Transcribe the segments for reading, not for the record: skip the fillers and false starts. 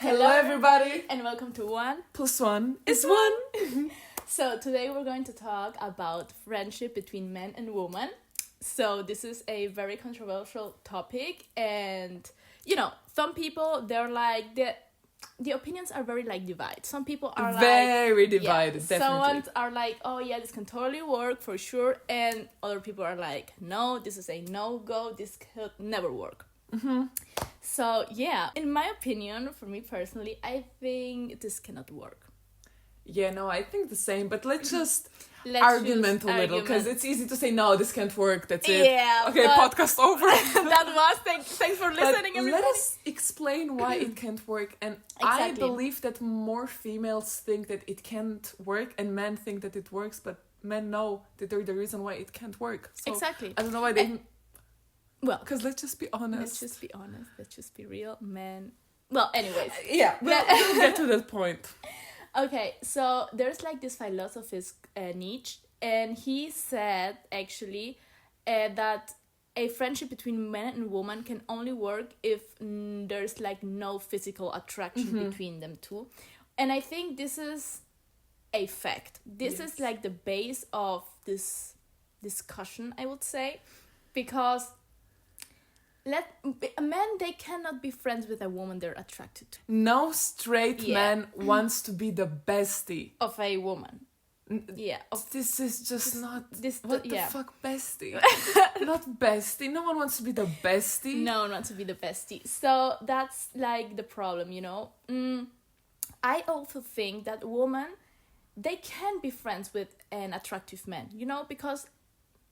Hello everybody! And welcome to 1 + 1 is 1! So today we're going to talk about friendship between men and women. So this is a very controversial topic, and some people, they're like, the opinions are very divided. Some people are very divided, yeah, definitely. Some are like, oh yeah, this can totally work for sure, and other people are like, no, this is a no-go, this could never work. Mm-hmm. So yeah, in my opinion, for me personally, I think this cannot work. Yeah, no, I think the same, but let's argument a little, because it's easy to say, no, this can't work, that's it. Yeah, okay, podcast over. That was, thanks for listening, but everybody. let us explain why it can't work, and Exactly. I believe that more females think that it can't work, and men think that it works, but men know that they're the reason why it can't work. So Exactly. I don't know why they... Well, because let's just be honest. Let's just be real, men. Well, anyways. Yeah, we'll get to that point. Okay, so there's this philosophist Nietzsche, and he said actually that a friendship between man and woman can only work if there's no physical attraction between them two. And I think this is a fact. This is the base of this discussion, I would say, because men, they cannot be friends with a woman they're attracted to. No straight man wants to be the bestie of a woman. Yeah. This is just not... What the fuck, bestie? Not bestie. No one wants to be the bestie. No one wants to be the bestie. So that's the problem, I also think that women, they can be friends with an attractive man, because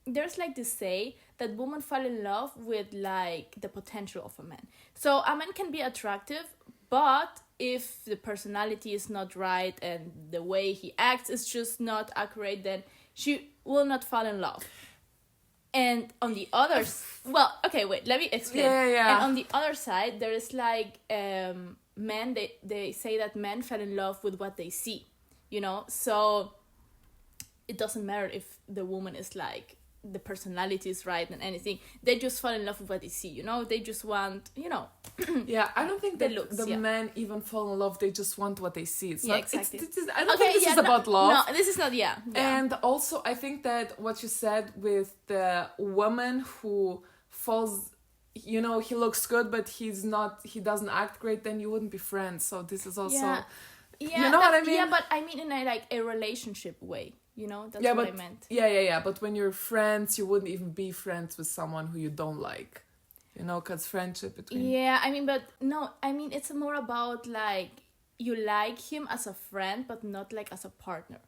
there's this say that women fall in love with the potential of a man. So a man can be attractive, but if the personality is not right and the way he acts is just not accurate, then she will not fall in love. And on the other... well, okay, wait, let me explain. Yeah. And on the other side, there is men, they say that men fall in love with what they see, So it doesn't matter if the woman is the personality is right and anything. They just fall in love with what they see, They just want, Yeah, I don't think that looks, the men even fall in love. They just want what they see. It's exactly. I don't think this is about love. No, this is not, And also, I think that what you said with the woman who falls, he looks good, but he doesn't act great, then you wouldn't be friends. So this is also... Yeah, you know what I mean? Yeah, but I mean in a relationship way. That's what I meant. Yeah. But when you're friends, you wouldn't even be friends with someone who you don't like. Because friendship between... Yeah, but no, it's more about you like him as a friend, but not as a partner.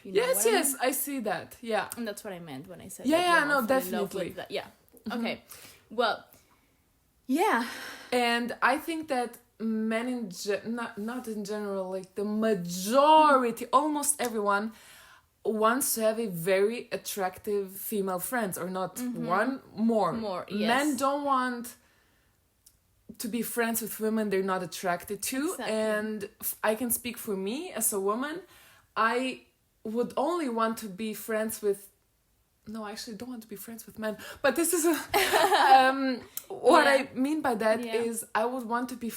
Yes, I see that. Yeah. And that's what I meant when I said no, definitely. Yeah. Okay. Well, yeah. And I think that men not in general, the majority, almost everyone wants to have a very attractive female friends, or not one, more. Yes. Men don't want to be friends with women they're not attracted to. Exactly. And I can speak for me as a woman. I would only want to be friends with... No, I actually don't want to be friends with men. But this is what I mean by that is I would want to be...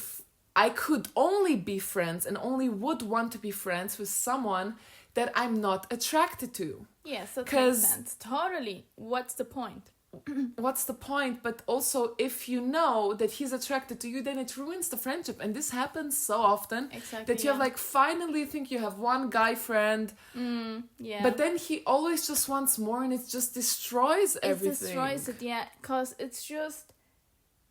I could only be friends and only would want to be friends with someone that I'm not attracted to. Yes, that makes sense. Totally. What's the point? What's the point? But also, if you know that he's attracted to you, then it ruins the friendship. And this happens so often. Exactly, that you have finally think you have one guy friend. But then he always just wants more, and it just destroys everything. It destroys it, yeah. Because it's just...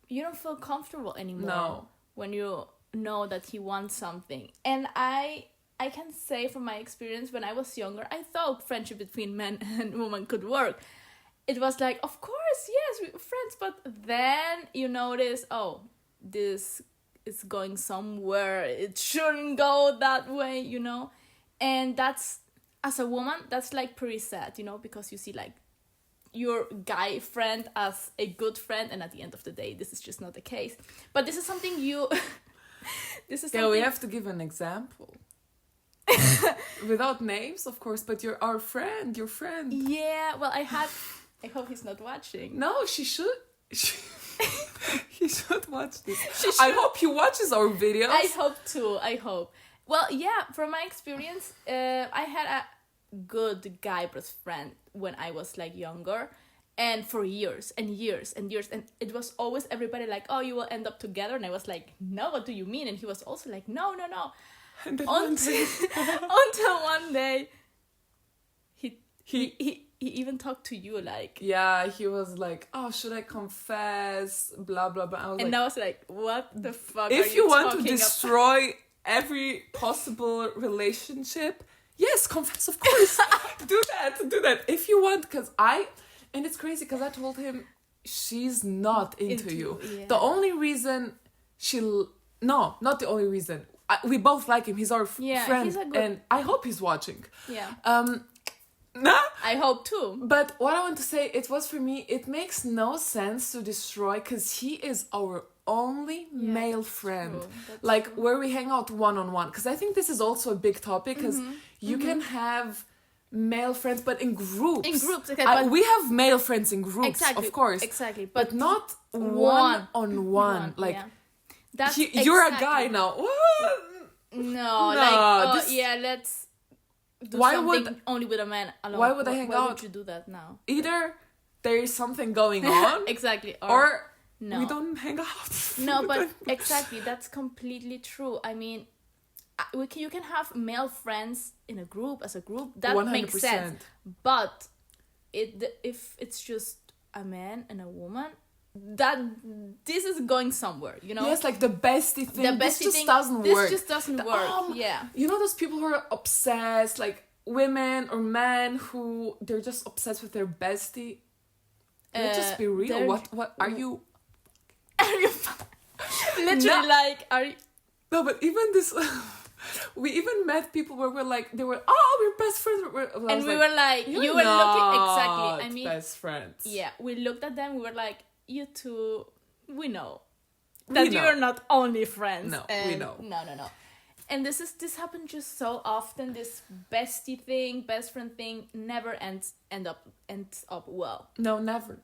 you don't feel comfortable anymore. When you know that he wants something. And I can say from my experience, when I was younger, I thought friendship between men and women could work. It was of course, yes, we're friends, but then you notice, oh, this is going somewhere. It shouldn't go that way, And that's, as a woman, that's pretty sad, because you see your guy friend as a good friend, and at the end of the day, this is just not the case. But this is something you... we have to give an example. Without names, of course, but you're our friend, your friend. Yeah, well, I hope he's not watching. No, she should. He should watch this. I hope he watches our videos. I hope too. I hope. Well, yeah, from my experience, I had a good guy best friend when I was like younger, and for years and years and years, and it was always everybody like, oh, you will end up together, and I was like, no, what do you mean? And he was also like, no. And then Until one day, he even talked to you like. Yeah, he was like, oh, should I confess? Blah blah blah. I was like, what the fuck? If you want to destroy every possible relationship, yes, confess, of course. do that if you want, and it's crazy because I told him she's not into you. Yeah. The only reason not the only reason. We both like him. He's our friend, he's and I hope he's watching. Yeah. I hope too. But what I want to say, it was for me, it makes no sense to destroy, because he is our only male friend, like true. Where we hang out one-on-one, because I think this is also a big topic, because you can have male friends but in groups, okay, we have male friends in groups, exactly, of course, exactly, but not one. Like you're a guy now. Let's do something only with a man alone. Why would I hang out? Why would you do that now? Either there is something going on, exactly, or no. We don't hang out. No, but exactly, that's completely true. I mean, you can have male friends in a group, that 100%. Makes sense. But if it's just a man and a woman, this is going somewhere, you know? Yes, like the bestie thing. This just doesn't work. Yeah. You know those people who are obsessed, like women or men who they're just obsessed with their bestie? Let's just be real. What are you? Literally, like, are you? No, but even this, we even met people where we're best friends. And we were like, you were looking, exactly. I mean, best friends. Yeah, we looked at them, we were like, you two, we know that you're not only friends. No, we know. No. And this happened just so often. This bestie thing, best friend thing, never ends up well. No, never.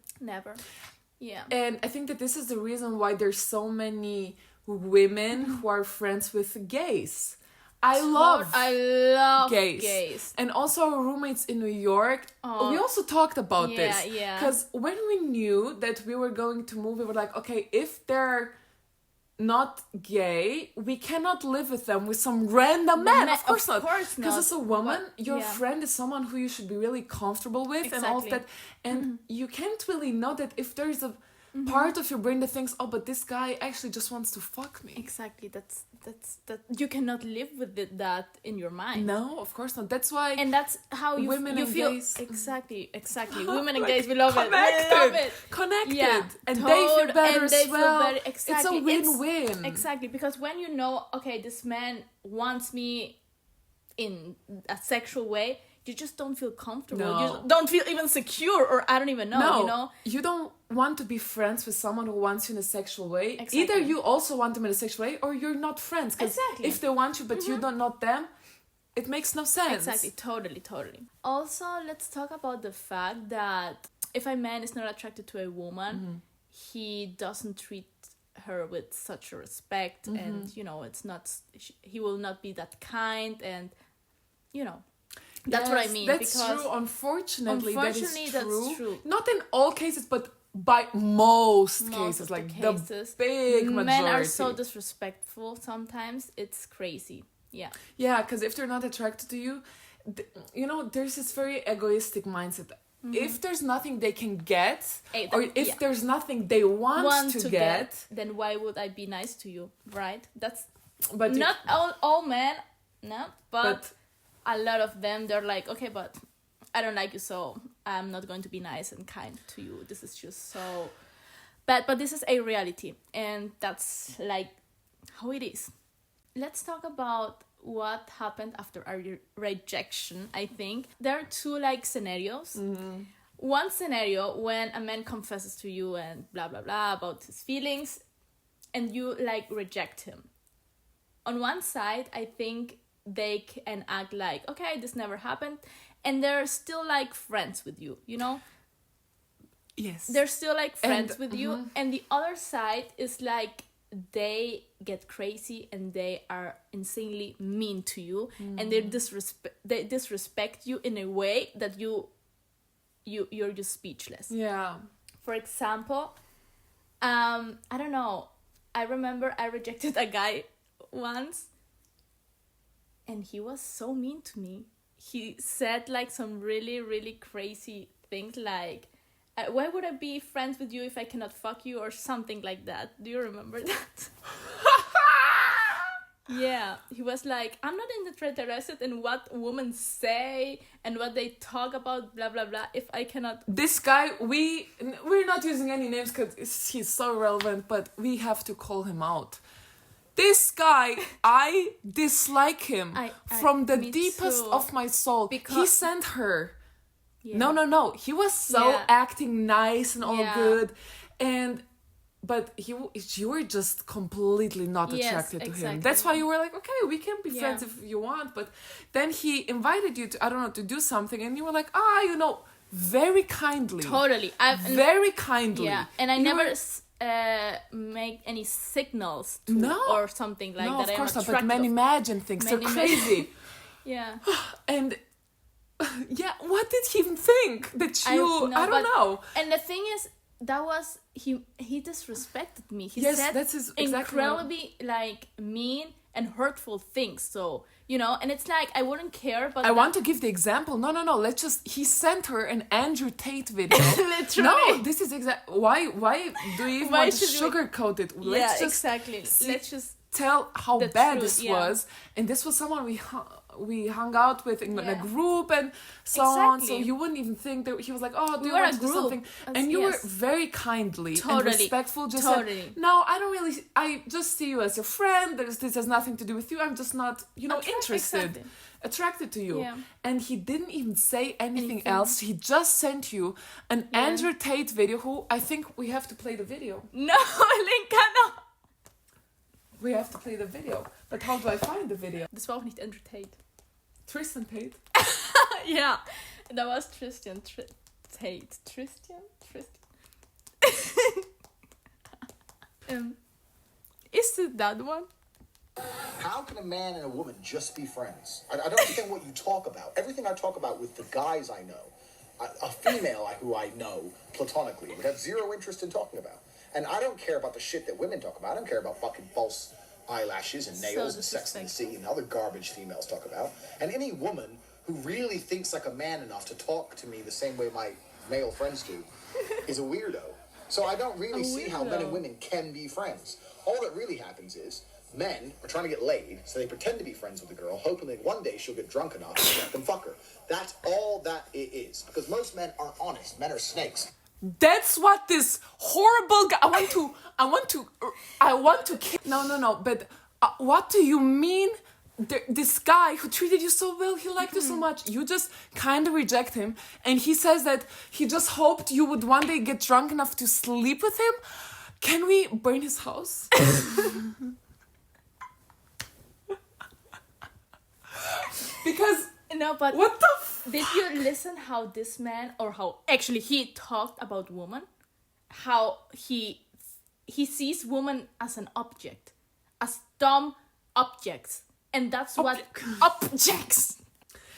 Yeah. And I think that this is the reason why there's so many women who are friends with gays. I love gays. And also our roommates in New York, we also talked about this. Yeah. Because when we knew that we were going to move, we were like, okay, if they're not gay, we cannot live with them, with some random man. Of course not. Because as a woman, your friend is someone who you should be really comfortable with, and all of that. And you can't really know that if there's a part of your brain that thinks, oh, but this guy actually just wants to fuck me. Exactly. That's you cannot live with that in your mind. No, of course not. That's why. And that's how you feel. Gays. Exactly. Women and gays, we love it. Connected. Yeah. And they feel better as well. Exactly. It's a win-win. Exactly. Because when you know, okay, this man wants me in a sexual way, you just don't feel comfortable. No. You don't feel even secure, or I don't even know, no, you know? You don't want to be friends with someone who wants you in a sexual way. Exactly. Either you also want them in a sexual way, or you're not friends. Because if they want you, but you don't, not them, it makes no sense. Exactly, totally. Also, let's talk about the fact that if a man is not attracted to a woman, he doesn't treat her with such a respect, and, you know, he will not be that kind, and, you know. That's what I mean. That's true. Unfortunately, that is true. That's true. Not in all cases, but by most cases, like the big majority. Men are so disrespectful sometimes. It's crazy. Yeah. Yeah, because if they're not attracted to you, you know, there's this very egoistic mindset. If there's nothing they can get, or if there's nothing they want to get, then why would I be nice to you, right? But not all men, no, but a lot of them, they're like, okay, but I don't like you, so I'm not going to be nice and kind to you. This is just so bad. But this is a reality, and that's like how it is. Let's talk about what happened after our rejection. I think there are two like scenarios. One scenario when a man confesses to you and blah blah blah about his feelings, and you like reject him. On one side, I think they can act like, okay, this never happened, and they're still like friends with you, you know? Yes. they're still like friends with you, and the other side is like they get crazy and they are insanely mean to you, and they disrespect you in a way that you're just speechless. Yeah. For example, I don't know, I remember I rejected a guy once, and he was so mean to me. He said like some really, really crazy things, like, why would I be friends with you if I cannot fuck you, or something like that. Do you remember that? Yeah, he was like, I'm not interested in what women say and what they talk about, blah blah blah, if I cannot. This guy, we're not using any names because he's so relevant, but we have to call him out. This guy, I dislike him from the deepest of my soul. Because he sent her. Yeah. No. He was so acting nice and all good, but you were just completely not attracted to him. That's why you were like, okay, we can be friends if you want. But then he invited you to do something, and you were like, very kindly. Totally. Very kindly. Yeah, and I never make any signals to or something like that. No, of course not. But men imagine things. They're crazy. Yeah. And what did he even think that you? I don't know. And the thing is, that was he disrespected me. He said incredibly like mean and hurtful things. So, and it's like, I wouldn't care, but I want to give the example. No. He sent her an Andrew Tate video. Literally. No, this is why do you even want to sugarcoat it? Let's just tell how bad this was. And this was someone we hung out with in a group and so on. So you wouldn't even think that he was like, do you want to do something? And you were very kindly and respectful. Just said, no, I don't really. I just see you as your friend. This has nothing to do with you. I'm just not, interested, attracted to you. Yeah. And he didn't even say anything else. He just sent you an Andrew Tate video. Who I think we have to play the video. No, Ilinca, no. We have to play the video. But how do I find the video? Das war auch nicht Andrew Tate. Tristan Tate? Ja, that was Tristan Tate. Tristan? Is it that one? How can a man and a woman just be friends? I don't understand what you talk about. Everything I talk about with the guys I know, a female who I know platonically would have zero interest in talking about. And I don't care about the shit that women talk about. I don't care about fucking false eyelashes and nails and Sex and the City and other garbage females talk about. And any woman who really thinks like a man enough to talk to me the same way my male friends do is a weirdo. So I don't really see how men and women can be friends. All that really happens is men are trying to get laid, so they pretend to be friends with a girl, hoping that one day she'll get drunk enough to let them fuck her. That's all that it is. Because most men aren't honest. Men are snakes. That's what this horrible guy. I want to kill. No. But what do you mean? This guy who treated you so well, he liked you so much. You just kind of reject him, and he says that he just hoped you would one day get drunk enough to sleep with him. Can we burn his house? Because no, but what the did you listen how this man, or how actually he talked about women, how he sees women as an object, as dumb objects, and that's what objects.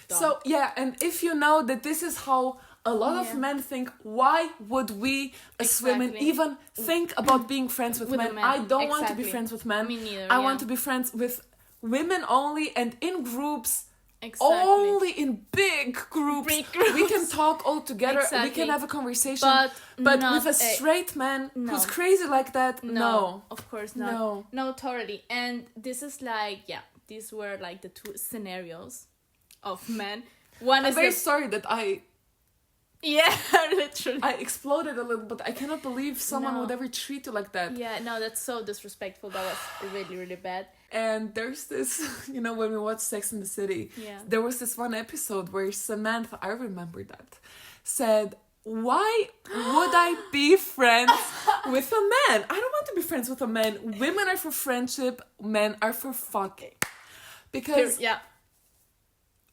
Dumb. So and if you know that this is how a lot of men think, why would we as women even think about being friends with men? I don't want to be friends with men. Me neither. I want to be friends with women only, and in groups. Exactly. Only in big groups. We can talk all together. Exactly. We can have a conversation. But with a straight man who's crazy like that, no. Of course not. No, totally. And this is like, these were like the two scenarios of men. One I'm very sorry that I... Yeah, literally. I exploded a little, but I cannot believe someone would ever treat you like that. Yeah, no, that's so disrespectful. That was really, really bad. And there's this, when we watched Sex and the City, there was this one episode where Samantha, I remember that, said, why would I be friends with a man? I don't want to be friends with a man. Women are for friendship, men are for fucking. Because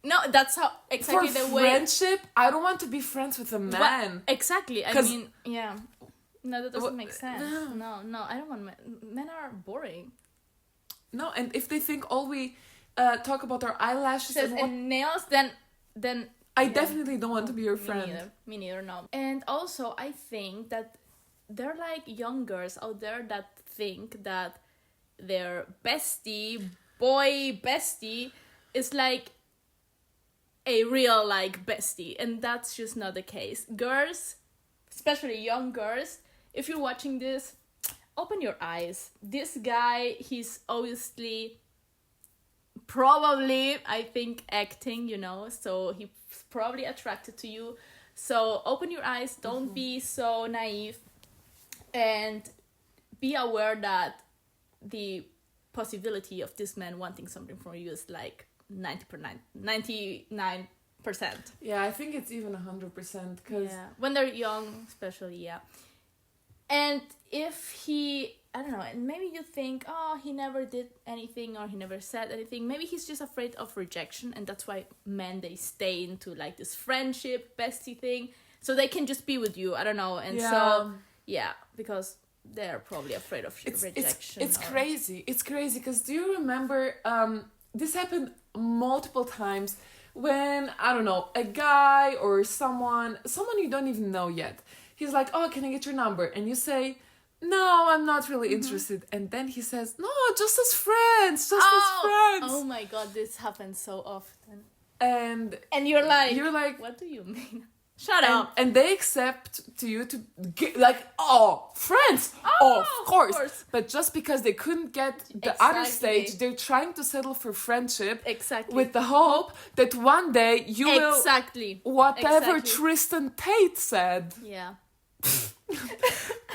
No, that's how exactly for the way. friendship, I don't want to be friends with a man. Exactly. I mean, yeah. No, that doesn't make sense. No. No, I don't want men. Men are boring. No, and if they think all we talk about our eyelashes and nails, then I definitely don't want to be your friend. Me neither, no. And also, I think that there are like young girls out there that think that their boy bestie, is like a real like bestie, and that's just not the case. Girls, especially young girls, if you're watching this, open your eyes. This guy, he's obviously probably, I think, acting, so he's probably attracted to you. So open your eyes, don't be so naive, and be aware that the possibility of this man wanting something from you is like 99%. Yeah, I think it's even 100%, because when they're young, especially, and if he, I don't know, and maybe you think, oh, he never did anything or he never said anything, maybe he's just afraid of rejection, and that's why men, they stay into like this friendship bestie thing so they can just be with you, I don't know. And so because they're probably afraid of rejection. It's crazy because do you remember this happened multiple times when, I don't know, a guy or someone you don't even know yet, he's like, oh, can I get your number? And you say, no, I'm not really interested. And then he says, no, just as friends. Oh my god, this happens so often. And you're like, what do you mean? Shut up. And they accept to you to get, like, oh, friends. Oh, of course. But just because they couldn't get the other stage, they're trying to settle for friendship. Exactly. With the hope that one day you will... Whatever Tristan Tate said. Yeah.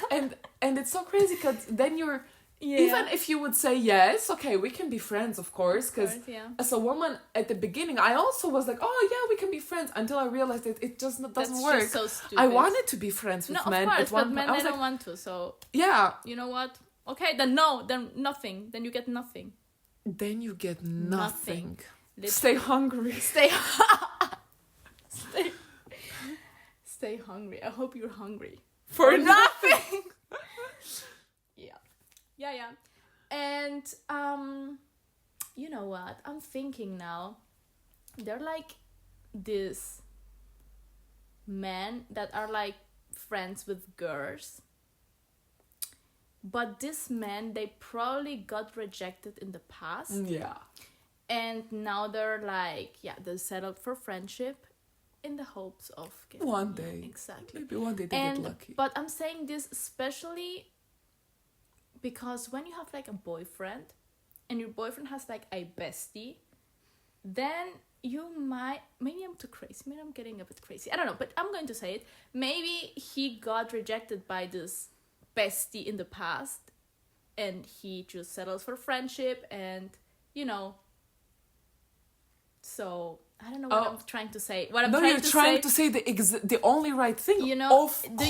And it's so crazy because then you're... Even if you would say yes, okay, we can be friends, of course, because as a woman at the beginning, I also was like, oh yeah, we can be friends, until I realized that it just doesn't work. Just so stupid. I wanted to be friends with men. Of course, but men, they don't want to, so... Yeah. You know what? Okay, then no, then nothing. Then you get nothing. Then you get nothing. Stay hungry. Stay hungry. I hope you're hungry. For nothing! Yeah. And, you know what? I'm thinking now, they're like these men that are like friends with girls. But these men, they probably got rejected in the past. Yeah. And now they're like, they settled for friendship in the hopes of getting... One day. Exactly. Maybe one day they get lucky. But I'm saying this especially... because when you have like a boyfriend and your boyfriend has like a bestie, then you might, maybe I'm too crazy, maybe I'm getting a bit crazy, I don't know, but I'm going to say it. Maybe he got rejected by this bestie in the past and he just settles for friendship, and so I don't know what I'm trying to say. You're trying to say the only right thing. Do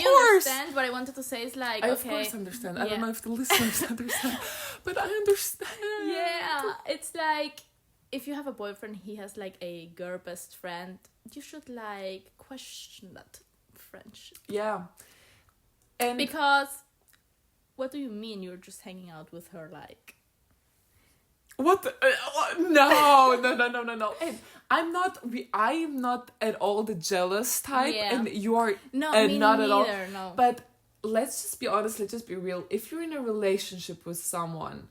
you understand what I wanted to say? Is like, I of course understand. I don't know if the listeners understand, but I understand. Yeah, it's like if you have a boyfriend, he has like a girl best friend, you should like question that friendship. Yeah, and because what do you mean you're just hanging out with her like? What? No. And I'm not at all the jealous type, and you are not at all. No. But let's just be honest. Let's just be real. If you're in a relationship with someone,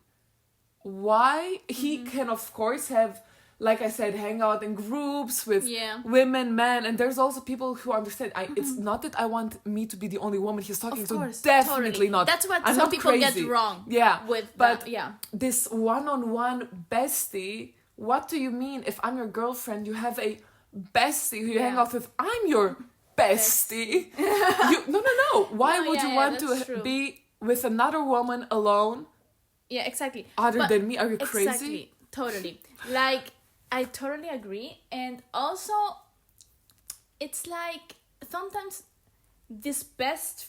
why he can of course have, like I said, hang out in groups with women, men, and there's also people who understand. It's not that I want me to be the only woman he's talking to. Definitely totally. Not. That's what I'm some not people crazy. get wrong. Yeah, but this one-on-one bestie. What do you mean? If I'm your girlfriend, you have a bestie who you hang out with. I'm your bestie. No. Why would you want to be with another woman alone? Yeah, exactly. Other than me, are you crazy? Exactly, totally. Like. I totally agree. And also, it's like sometimes this best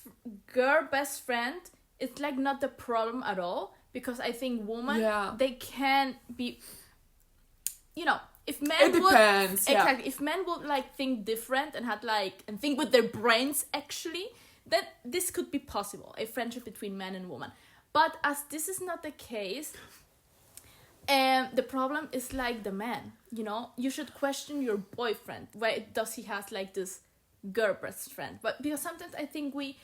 friend, it's like not the problem at all, because I think women, they can be, if men it depends. exactly, if men would like think different and had like and think with their brains actually, then this could be possible, a friendship between man and woman. But as this is not the case, the problem is like the man, you know, you should question your boyfriend. Why does he has like this girl best friend? But because sometimes I think we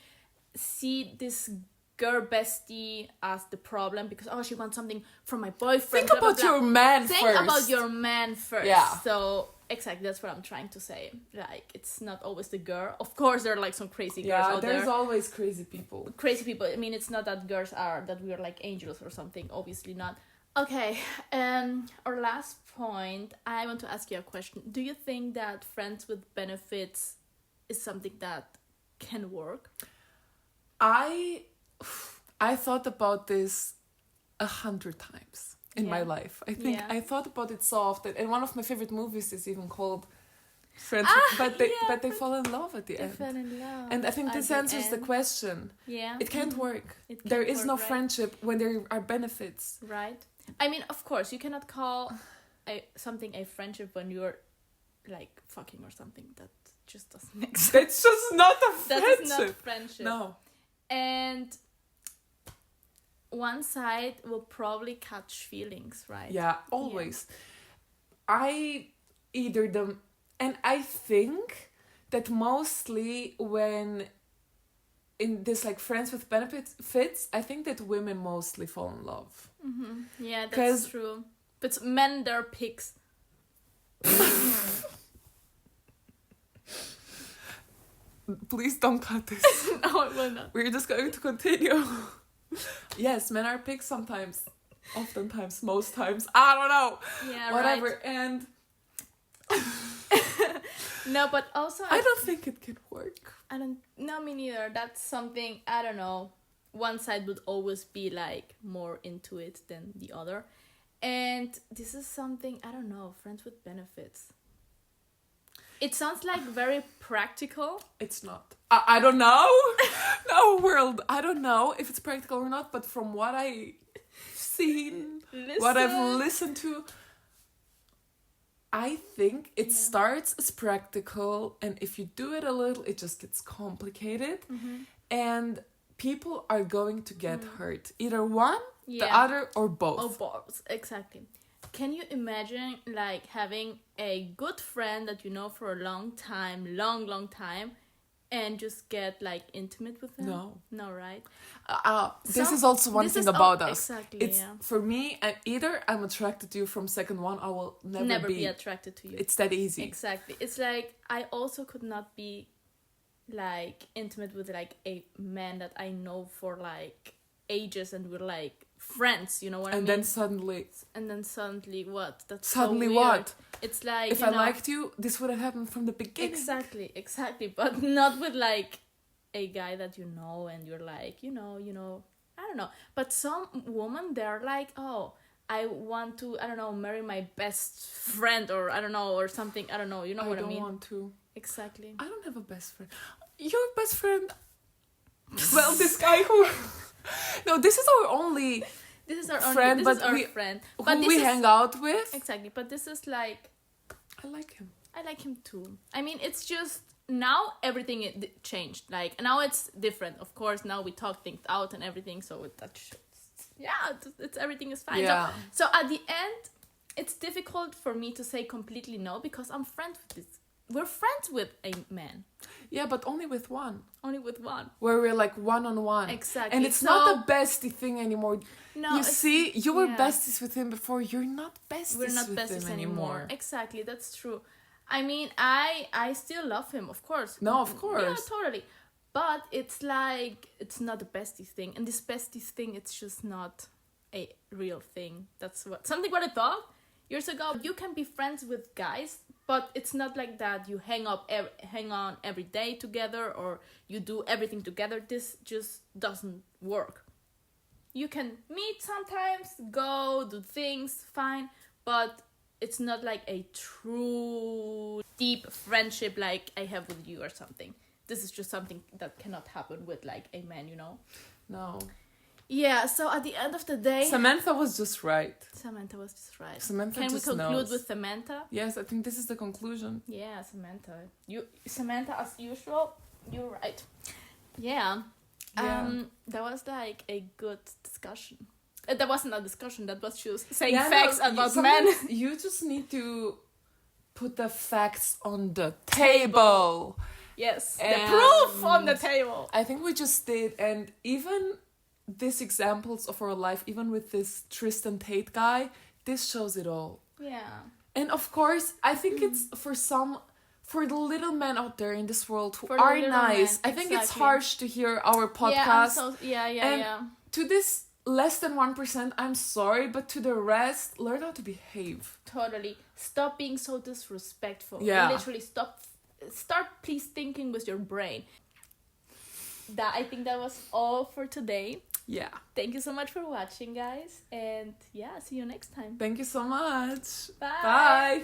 see this girl bestie as the problem because she wants something from my boyfriend. Think about your man first. Think about your man first. Yeah. So exactly, that's what I'm trying to say. Like, it's not always the girl. Of course, there are like some crazy girls out there. Yeah, there's always crazy people. Crazy people. I mean, it's not that girls are that we are like angels or something. Obviously not. Okay. Our last point. I want to ask you a question. Do you think that friends with benefits is something that can work? I thought about this 100 times in my life. I think I thought about it so often. And one of my favorite movies is even called Friends, but they fall in love at the end. They fell in love. And I think this answers the question. Yeah. It can't work. There is no friendship when there are benefits. Right. I mean, of course, you cannot call something a friendship when you're like fucking or something. That just doesn't make sense. That's just not a friendship. That is not friendship. No. And one side will probably catch feelings, right? Yeah, always. Yeah. And I think that mostly when in this like friends with benefits fits, I think that women mostly fall in love. Mm-hmm. Yeah, that's true. But men, they're pigs. Please don't cut this. No, I will not. We're just going to continue. Yes, men are pigs sometimes. Oftentimes, most times. I don't know. Yeah, whatever. Right. And no, but also I don't think it can work. No, me neither. That's something, I don't know. One side would always be like more into it than the other. And this is something, I don't know, friends with benefits. It sounds like very practical. It's not. I don't know. No, world. I don't know if it's practical or not, but from what I've seen, what I've listened to, I think it starts as practical, and if you do it a little, it just gets complicated. Mm-hmm. And people are going to get hurt. Either one, the other, or both. Or both, exactly. Can you imagine like having a good friend that you know for a long time, and just get like intimate with them? No, right? This is also one thing about us. Exactly. It's for me. Either I'm attracted to you from second one. I will never be attracted to you. It's that easy. Exactly. It's like I also could not be like intimate with like a man that I know for like ages and we're like friends, you know what I mean? And then suddenly what? That's suddenly so what? It's like if I liked you, this would have happened from the beginning. Exactly, but not with like a guy that you know and you're like, you know, I don't know. But some women, they're like, oh, I want to, I don't know, marry my best friend or I don't know, or something. I don't know. You know what I mean? I don't want to. Exactly. I don't have a best friend. Your best friend. Well, this guy who. No, this is our only. This is our friend, friend, but who we hang out with. Exactly, but this is like. I like him. I like him too. I mean, it's just now everything changed. Like now it's different. Of course, now we talk things out and everything. So it's everything is fine. Yeah. So at the end, it's difficult for me to say completely no because I'm friends with this. We're friends with a man. Yeah, but only with one. Only with one. Where we're like one-on-one. Exactly. And it's not a bestie thing anymore. No. You see, you were besties with him before. You're not besties We're not with besties him anymore. Exactly, that's true. I mean, I still love him, of course. No, of course. Yeah, totally. But it's like, it's not a bestie thing. And this bestie thing, it's just not a real thing. That's something what I thought years ago. You can be friends with guys, but it's not like that. You hang on every day together or you do everything together. This just doesn't work. You can meet sometimes, go, do things, fine. But it's not like a true deep friendship like I have with you or something. This is just something that cannot happen with like a man, you know? No. Yeah, so at the end of the day... Samantha was just right. Samantha was just right. Samantha Can just we conclude knows. with Samantha? Yes, I think this is the conclusion. Yeah, Samantha. Samantha, as usual, you're right. Yeah. That was like a good discussion. That wasn't a discussion, that was just saying facts about men. You just need to put the facts on the table. Yes, the proof on the table. I think we just did, and even these examples of our life, even with this Tristan Tate guy, this shows it all. Yeah. And of course, I think it's for the little men out there in this world who For the are little nice. men, I think it's exactly. harsh to hear our podcast. Yeah. To this less than 1%, I'm sorry, but to the rest, learn how to behave. Totally. Stop being so disrespectful. Yeah. Literally start please thinking with your brain. I think that was all for today. Yeah. Thank you so much for watching, guys. And yeah, see you next time. Thank you so much. Bye. Bye.